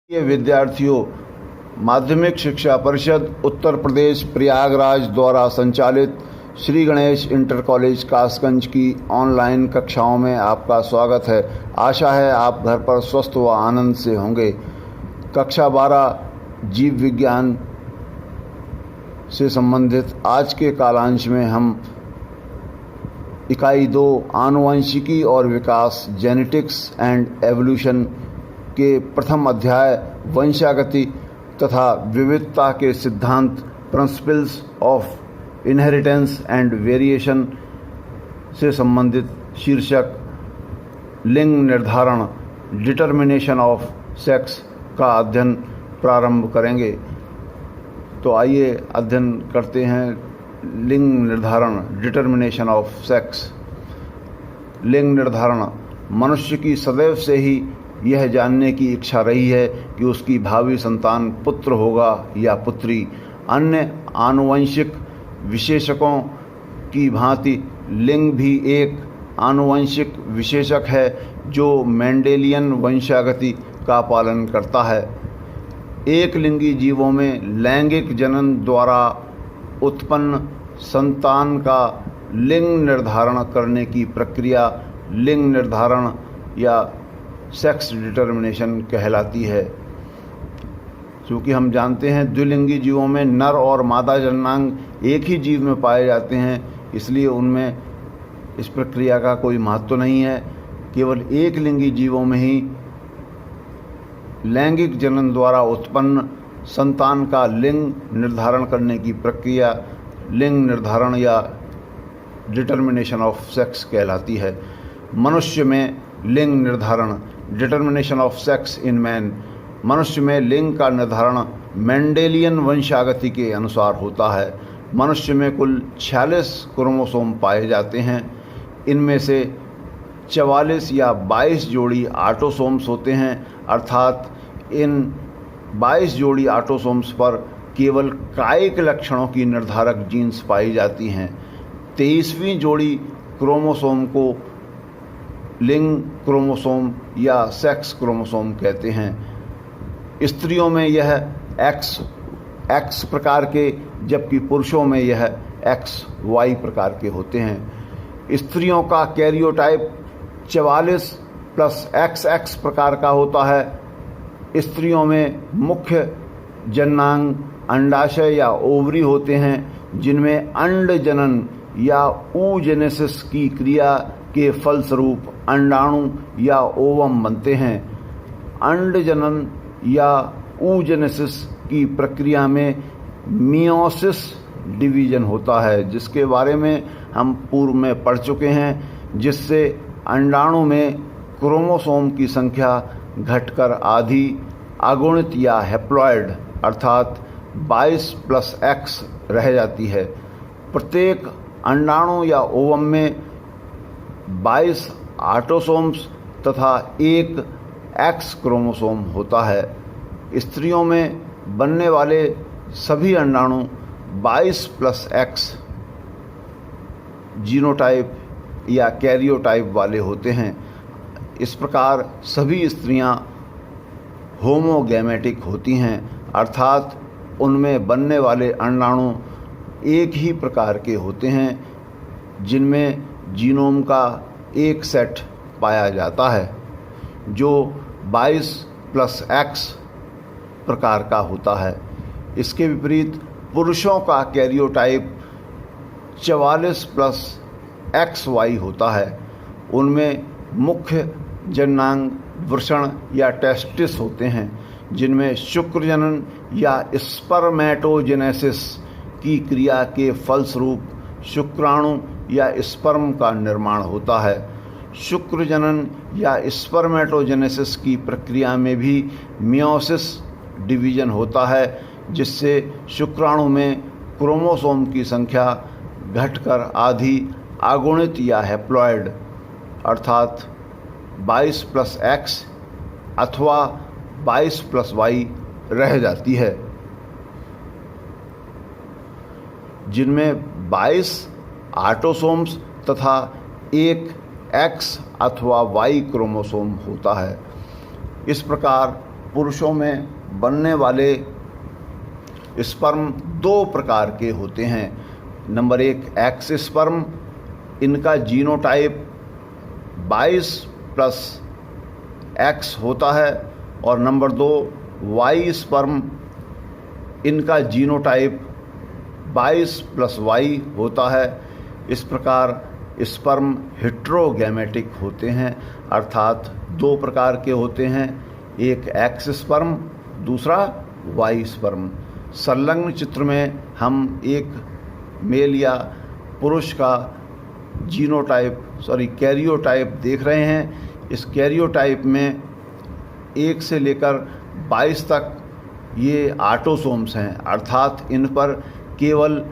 ये विद्यार्थियों, माध्यमिक शिक्षा परिषद उत्तर प्रदेश प्रयागराज द्वारा संचालित श्री गणेश इंटर कॉलेज कासगंज की ऑनलाइन कक्षाओं में आपका स्वागत है। आशा है आप घर पर स्वस्थ व आनंद से होंगे। कक्षा 12 जीव विज्ञान से संबंधित आज के कालांश में हम इकाई 2 आनुवंशिकी और विकास जेनेटिक्स एंड एवोल्यूशन के प्रथम अध्याय वंशागति तथा विविधता के सिद्धांत principles of inheritance and variation से संबंधित शीर्षक लिंग निर्धारण डिटर्मिनेशन ऑफ सेक्स का अध्ययन प्रारंभ करेंगे। तो आइए अध्ययन करते हैं लिंग निर्धारण डिटर्मिनेशन ऑफ सेक्स। लिंग निर्धारण मनुष्य की सदैव से ही यह जानने की इच्छा रही है कि उसकी भावी संतान पुत्र होगा या पुत्री। अन्य आनुवंशिक विशेषकों की भांति लिंग भी एक आनुवंशिक विशेषक है जो मेंडेलियन वंशागति का पालन करता है। एक लिंगी जीवों में लैंगिक जनन द्वारा उत्पन्न संतान का लिंग निर्धारण करने की प्रक्रिया लिंग निर्धारण या सेक्स डिटर्मिनेशन कहलाती है। क्योंकि हम जानते हैं द्विलिंगी जीवों में नर और मादा जननांग एक ही जीव में पाए जाते हैं, इसलिए उनमें इस प्रक्रिया का कोई महत्व नहीं है। केवल एक लिंगी जीवों में ही लैंगिक जनन द्वारा उत्पन्न संतान का लिंग निर्धारण करने की प्रक्रिया लिंग निर्धारण या डिटर्मिनेशन ऑफ सेक्स कहलाती है। मनुष्य में लिंग निर्धारण determination of sex in man. मनुष्य में लिंग का निर्धारण मेंडेलियन वंशागति के अनुसार होता है। मनुष्य में कुल 46 क्रोमोसोम पाए जाते हैं। इनमें से 44 या 22 जोड़ी ऑटोसोम्स होते हैं, अर्थात इन 22 जोड़ी ऑटोसोम्स पर केवल कायिक लक्षणों की निर्धारक जीन्स पाई जाती हैं। 23वीं जोड़ी क्रोमोसोम को लिंग क्रोमोसोम या सेक्स क्रोमोसोम कहते हैं। स्त्रियों में यह एक्स प्रकार के, जबकि पुरुषों में यह XY प्रकार के होते हैं। स्त्रियों का कैरियोटाइप 44 + XX प्रकार का होता है। स्त्रियों में मुख्य जननांग अंडाशय या ओवरी होते हैं, जिनमें अंड जनन या oogenesis की क्रिया के फलस्वरूप अंडाणु या ओवम बनते हैं। अंड जनन या oogenesis की प्रक्रिया में मियोसिस डिवीजन होता है, जिसके बारे में हम पूर्व में पढ़ चुके हैं, जिससे अंडाणु में क्रोमोसोम की संख्या घटकर आधी अगुणित या हैप्लॉइड अर्थात 22 + X रह जाती है। प्रत्येक अंडाणु या ओवम में 22 ऑटोसोम्स तथा एक X क्रोमोसोम होता है। स्त्रियों में बनने वाले सभी अंडाणु 22 + X जीनोटाइप या कैरियोटाइप वाले होते हैं। इस प्रकार सभी स्त्रियां होमोगैमेटिक होती हैं, अर्थात उनमें बनने वाले अंडाणु एक ही प्रकार के होते हैं, जिनमें जीनोम का एक सेट पाया जाता है जो 22 + X प्रकार का होता है। इसके विपरीत पुरुषों का कैरियोटाइप 44 + XY होता है। उनमें मुख्य जननांग वृषण या टेस्टिस होते हैं, जिनमें शुक्र जनन या स्पर्मेटोजेनेसिस की क्रिया के फलस्वरूप शुक्राणु या स्पर्म का निर्माण होता है। शुक्र जनन या स्पर्मेटोजेनेसिस की प्रक्रिया में भी मियोसिस डिवीजन होता है, जिससे शुक्राणु में क्रोमोसोम की संख्या घटकर आधी अगुणित या हैप्लॉइड अर्थात 22 + X अथवा 22 + Y रह जाती है, जिनमें 22 ऑटोसोम्स तथा एक X अथवा Y क्रोमोसोम होता है। इस प्रकार पुरुषों में बनने वाले स्पर्म दो प्रकार के होते हैं। नंबर 1 एक्स स्पर्म, इनका जीनोटाइप 22+X होता है। और नंबर 2 वाई स्पर्म, इनका जीनोटाइप 22+Y होता है। इस प्रकार स्पर्म हेट्रोगैमेटिक होते हैं, अर्थात दो प्रकार के होते हैं, एक एक्स स्पर्म, दूसरा वाई स्पर्म। संलग्न चित्र में हम एक मेल या पुरुष का कैरियोटाइप देख रहे हैं। इस कैरियोटाइप में 1 से लेकर 22 तक ये ऑटोसोम्स हैं, अर्थात इन पर केवल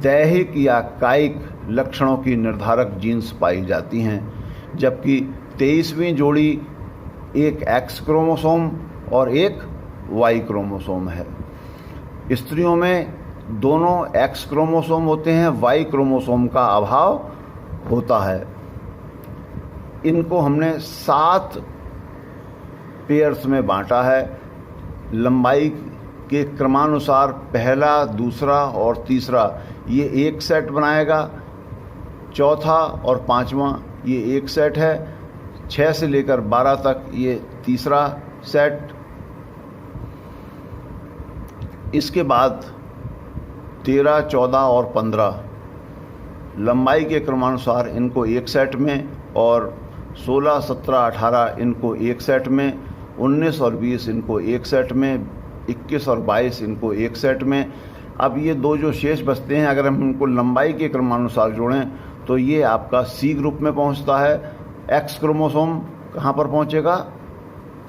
दैहिक या कायिक लक्षणों की निर्धारक जीन्स पाई जाती हैं, जबकि 23वीं जोड़ी एक एक्स क्रोमोसोम और एक वाई क्रोमोसोम है। स्त्रियों में दोनों एक्स क्रोमोसोम होते हैं, वाई क्रोमोसोम का अभाव होता है। इनको हमने 7 पेयर्स में बांटा है, लंबाई के क्रमानुसार पहला, दूसरा और तीसरा ये एक सेट बनाएगा, चौथा और पांचवा ये एक सेट है, 6 से लेकर 12 तक ये तीसरा सेट। इसके बाद 13, 14 और 15 लंबाई के क्रमानुसार इनको एक सेट में, और 16, 17, 18 इनको एक सेट में, 19 और 20 इनको एक सेट में, 21 और 22 इनको एक सेट में। अब ये दो जो शेष बचते हैं, अगर हम इनको लंबाई के क्रमानुसार जोड़ें तो ये आपका सी ग्रुप में पहुंचता है। एक्स क्रोमोसोम कहाँ पर पहुंचेगा?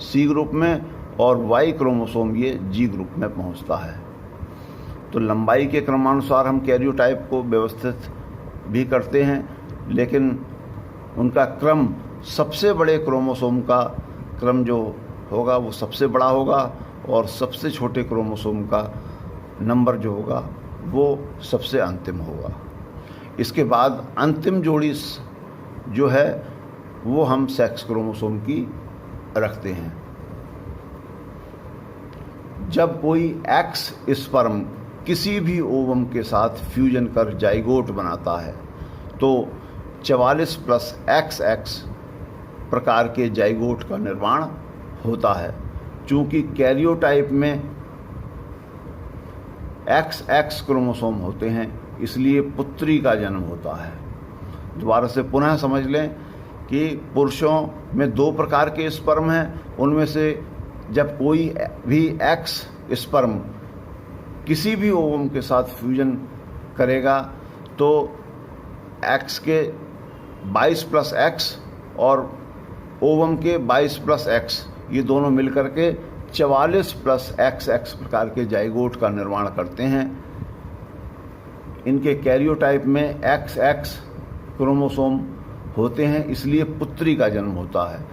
सी ग्रुप में, और वाई क्रोमोसोम ये जी ग्रुप में पहुंचता है। तो लंबाई के क्रमानुसार हम कैरियोटाइप को व्यवस्थित भी करते हैं, लेकिन उनका क्रम, सबसे बड़े क्रोमोसोम का क्रम जो होगा वो सबसे बड़ा होगा, और सबसे छोटे क्रोमोसोम का नंबर जो होगा वो सबसे अंतिम होगा। इसके बाद अंतिम जोड़ी जो है वो हम सेक्स क्रोमोसोम की रखते हैं। जब कोई एक्स स्पर्म किसी भी ओवम के साथ फ्यूजन कर जाइगोट बनाता है तो 44+XX प्रकार के जाइगोट का निर्माण होता है। चूँकि कैरियोटाइप में XX क्रोमोसोम होते हैं, इसलिए पुत्री का जन्म होता है। दोबारा से पुनः समझ लें कि पुरुषों में दो प्रकार के स्पर्म हैं, उनमें से जब कोई भी एक्स स्पर्म किसी भी ओवम के साथ फ्यूजन करेगा तो एक्स के 22+X और ओवम के 22+X ये दोनों मिलकर के 44+XX प्रकार के जाइगोट का निर्माण करते हैं। इनके कैरियोटाइप में XX क्रोमोसोम होते हैं, इसलिए पुत्री का जन्म होता है।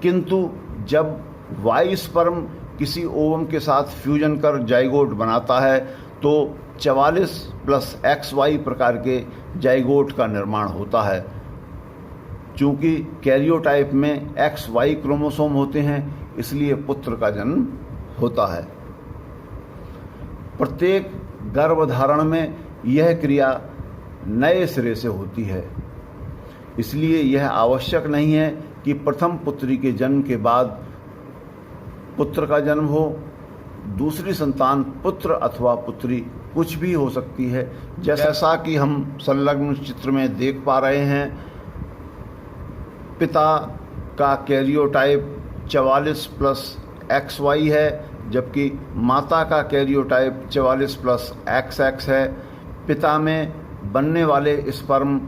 किंतु जब वाई स्पर्म किसी ओवम के साथ फ्यूजन कर जाइगोट बनाता है तो 44+XY प्रकार के जाइगोट का निर्माण होता है। चूँकि कैरियोटाइप में XY क्रोमोसोम होते हैं, इसलिए पुत्र का जन्म होता है। प्रत्येक गर्भधारण में यह क्रिया नए सिरे से होती है, इसलिए यह आवश्यक नहीं है कि प्रथम पुत्री के जन्म के बाद पुत्र का जन्म हो। दूसरी संतान पुत्र अथवा पुत्री कुछ भी हो सकती है, जैसा कि हम संलग्न चित्र में देख पा रहे हैं। पिता का कैरियोटाइप 44+XY है, जबकि माता का कैरियोटाइप 44+XX है। पिता में बनने वाले स्पर्म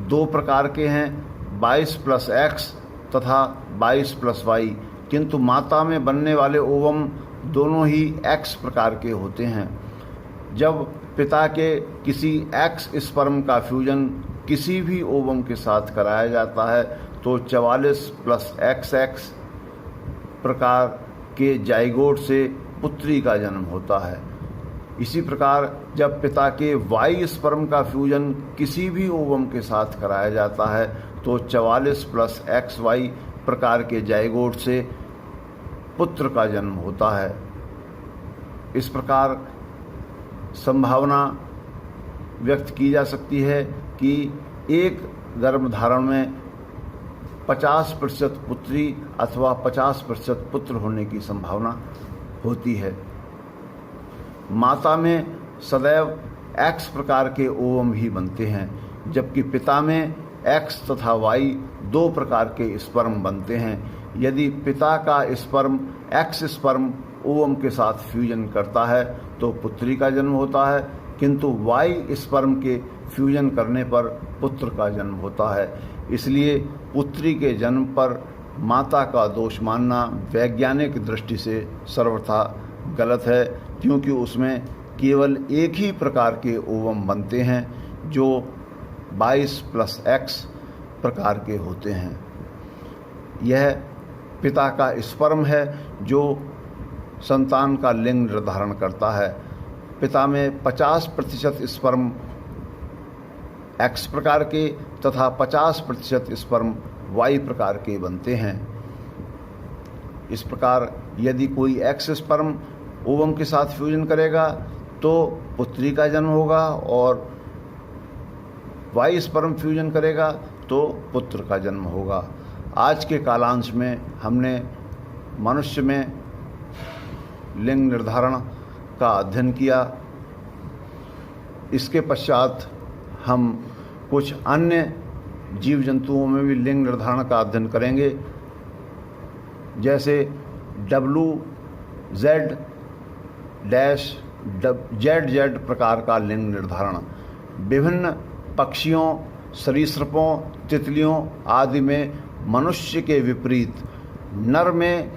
दो प्रकार के हैं, 22+X तथा 22+Y, किंतु माता में बनने वाले ओवम दोनों ही X प्रकार के होते हैं। जब पिता के किसी X स्पर्म का फ्यूजन किसी भी ओवम के साथ कराया जाता है तो 44+XX प्रकार के जाइगोट से पुत्री का जन्म होता है। इसी प्रकार जब पिता के वाई स्पर्म का फ्यूजन किसी भी ओवम के साथ कराया जाता है तो 44+XY प्रकार के जाइगोट से पुत्र का जन्म होता है। इस प्रकार संभावना व्यक्त की जा सकती है कि एक गर्भधारण में 50% पुत्री अथवा 50% पुत्र होने की संभावना होती है। माता में सदैव X प्रकार के ओवम ही बनते हैं, जबकि पिता में X तथा Y 2 प्रकार के स्पर्म बनते हैं। यदि पिता का स्पर्म X स्पर्म ओवम के साथ फ्यूजन करता है तो पुत्री का जन्म होता है, किंतु Y स्पर्म के फ्यूजन करने पर पुत्र का जन्म होता है। इसलिए पुत्री के जन्म पर माता का दोष मानना वैज्ञानिक दृष्टि से सर्वथा गलत है, क्योंकि उसमें केवल एक ही प्रकार के ओवम बनते हैं जो 22+X प्रकार के होते हैं। यह पिता का स्पर्म है जो संतान का लिंग निर्धारण करता है। पिता में 50% स्पर्म X प्रकार के तथा 50% स्पर्म Y प्रकार के बनते हैं। इस प्रकार यदि कोई X स्पर्म ओवम के साथ फ्यूजन करेगा तो पुत्री का जन्म होगा और Y स्पर्म फ्यूजन करेगा तो पुत्र का जन्म होगा। आज के कालांश में हमने मनुष्य में लिंग निर्धारण का अध्ययन किया। इसके पश्चात हम कुछ अन्य जीव जंतुओं में भी लिंग निर्धारण का अध्ययन करेंगे, जैसे WZ-ZZ प्रकार का लिंग निर्धारण। विभिन्न पक्षियों, सरीसृपों, तितलियों आदि में मनुष्य के विपरीत नर में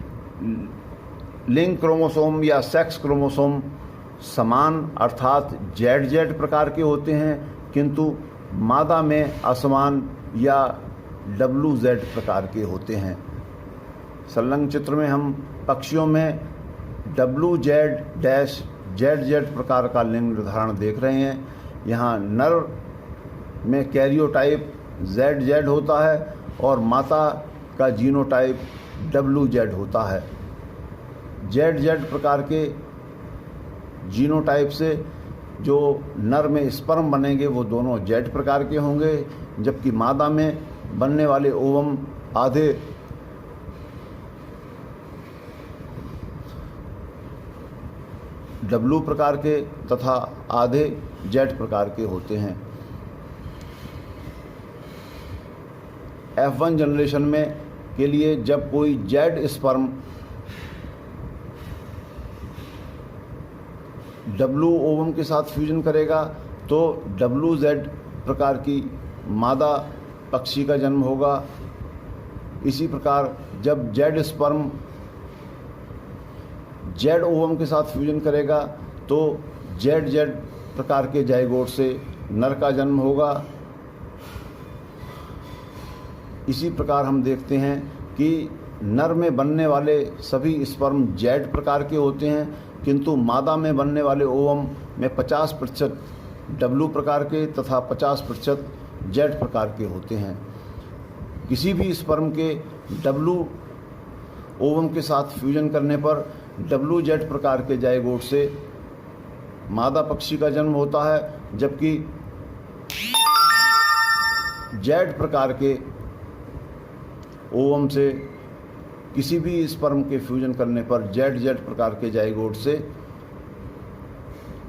लिंग क्रोमोसोम या सेक्स क्रोमोसोम समान अर्थात ZZ प्रकार के होते हैं, किंतु मादा में असमान या WZ प्रकार के होते हैं। संलग्न चित्र में हम पक्षियों में WZ-ZZ प्रकार का लिंग निर्धारण देख रहे हैं। यहाँ नर में कैरियोटाइप ZZ होता है और माता का जीनोटाइप WZ होता है। ZZ प्रकार के जीनोटाइप से जो नर में स्पर्म बनेंगे वो दोनों Z प्रकार के होंगे, जबकि मादा में बनने वाले ओवम आधे W प्रकार के तथा आधे Z प्रकार के होते हैं। F1 जनरेशन में के लिए जब कोई Z स्पर्म W ओवम के साथ फ्यूजन करेगा तो WZ प्रकार की मादा पक्षी का जन्म होगा। इसी प्रकार जब Z स्पर्म Z ओवम के साथ फ्यूजन करेगा तो ZZ प्रकार के जाइगोट से नर का जन्म होगा। इसी प्रकार हम देखते हैं कि नर में बनने वाले सभी स्पर्म Z प्रकार के होते हैं, किंतु मादा में बनने वाले ओवम में 50% W प्रकार के तथा 50% Z प्रकार के होते हैं। किसी भी स्पर्म के W ओवम के साथ फ्यूजन करने पर WZ प्रकार के जाइगोट से मादा पक्षी का जन्म होता है, जबकि Z प्रकार के ओवम से किसी भी स्पर्म के फ्यूजन करने पर ZZ प्रकार के जाइगोट से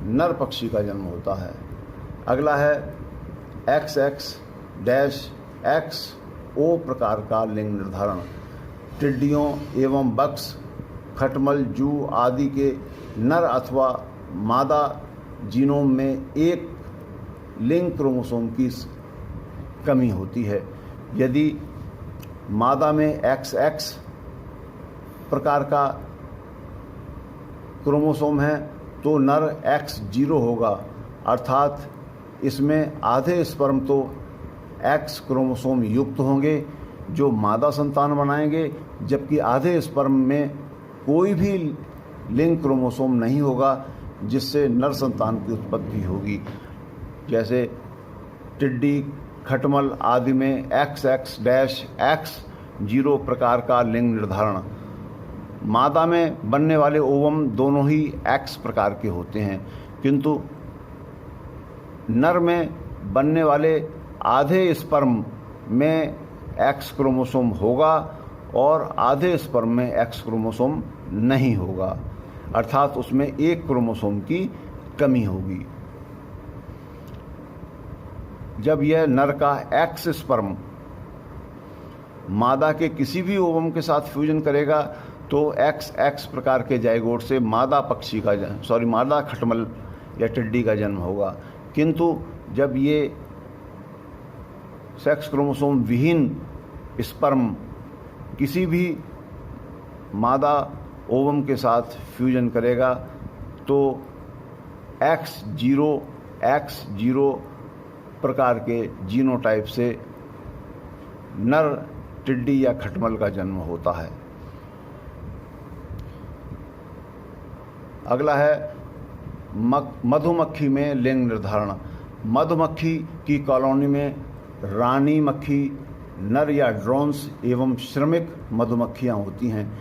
नर पक्षी का जन्म होता है। अगला है XX-XO प्रकार का लिंग निर्धारण। टिड्डियों एवं बक्स, खटमल, जू आदि के नर अथवा मादा जीनोम में एक लिंग क्रोमोसोम की कमी होती है। यदि मादा में XX प्रकार का क्रोमोसोम है तो नर X0 होगा, अर्थात इसमें आधे स्पर्म तो X क्रोमोसोम युक्त होंगे जो मादा संतान बनाएंगे, जबकि आधे स्पर्म में कोई भी लिंग क्रोमोसोम नहीं होगा जिससे नर संतान की उत्पत्ति होगी। जैसे टिड्डी, खटमल आदि में XX-X0 प्रकार का लिंग निर्धारण। मादा में बनने वाले ओवम दोनों ही एक्स प्रकार के होते हैं, किंतु नर में बनने वाले आधे स्पर्म में एक्स क्रोमोसोम होगा और आधे स्पर्म में एक्स क्रोमोसोम नहीं होगा, अर्थात उसमें एक क्रोमोसोम की कमी होगी। जब यह नर का एक्स स्पर्म मादा के किसी भी ओवम के साथ फ्यूजन करेगा तो एक्स प्रकार के जाइगोट से मादा खटमल या टिड्डी का जन्म होगा। किंतु जब ये सेक्स क्रोमोसोम विहीन स्पर्म किसी भी मादा ओवम के साथ फ्यूजन करेगा तो X0 प्रकार के जीनोटाइप से नर टिड्डी या खटमल का जन्म होता है। अगला है मधुमक्खी में लिंग निर्धारण। मधुमक्खी की कॉलोनी में रानी मक्खी, नर या ड्रोन्स एवं श्रमिक मधुमक्खियां होती हैं।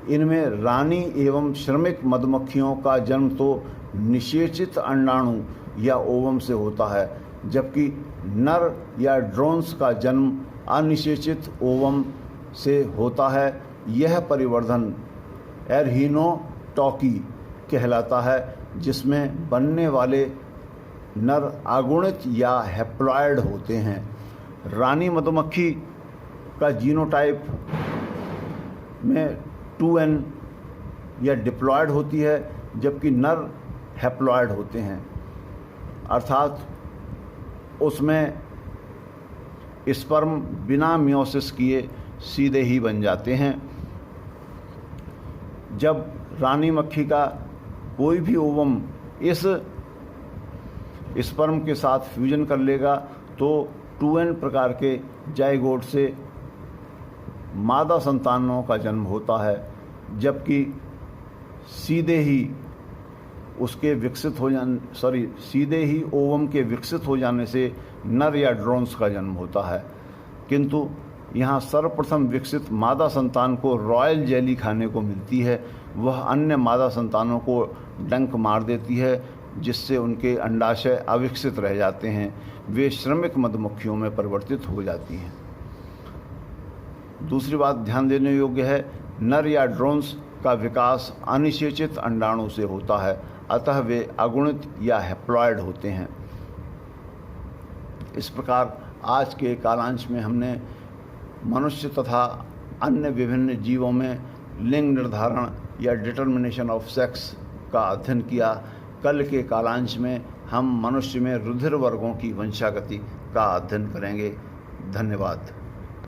इनमें रानी एवं श्रमिक मधुमक्खियों का जन्म तो निषेचित अंडाणु या ओवम से होता है, जबकि नर या ड्रोन्स का जन्म अनिषेचित ओवम से होता है। यह परिवर्धन एरहिनोटॉकी कहलाता है, जिसमें बनने वाले नर अगुणित या हैप्लॉयड होते हैं। रानी मधुमक्खी का जीनोटाइप में 2n या डिप्लॉयड होती है, जबकि नर हैप्लॉयड होते हैं, अर्थात उसमें स्पर्म बिना मियोसिस किए सीधे ही बन जाते हैं। जब रानी मक्खी का कोई भी ओवम इस स्पर्म के साथ फ्यूजन कर लेगा तो 2n प्रकार के जाइगोट से मादा संतानों का जन्म होता है, जबकि सीधे ही ओवम के विकसित हो जाने से नर या ड्रोन्स का जन्म होता है। किंतु यहाँ सर्वप्रथम विकसित मादा संतान को रॉयल जेली खाने को मिलती है। वह अन्य मादा संतानों को डंक मार देती है, जिससे उनके अंडाशय अविकसित रह जाते हैं। वे श्रमिक मधुमक्खियों में परिवर्तित हो जाती हैं। दूसरी बात ध्यान देने योग्य है, नर या ड्रोन्स का विकास अनिषेचित अंडाणु से होता है, अतः वे अगुणित या हैप्लॉयड होते हैं। इस प्रकार आज के कालांश में हमने मनुष्य तथा अन्य विभिन्न जीवों में लिंग निर्धारण या डिटर्मिनेशन ऑफ सेक्स का अध्ययन किया। कल के कालांश में हम मनुष्य में रुधिर वर्गों की वंशागति का अध्ययन करेंगे। धन्यवाद।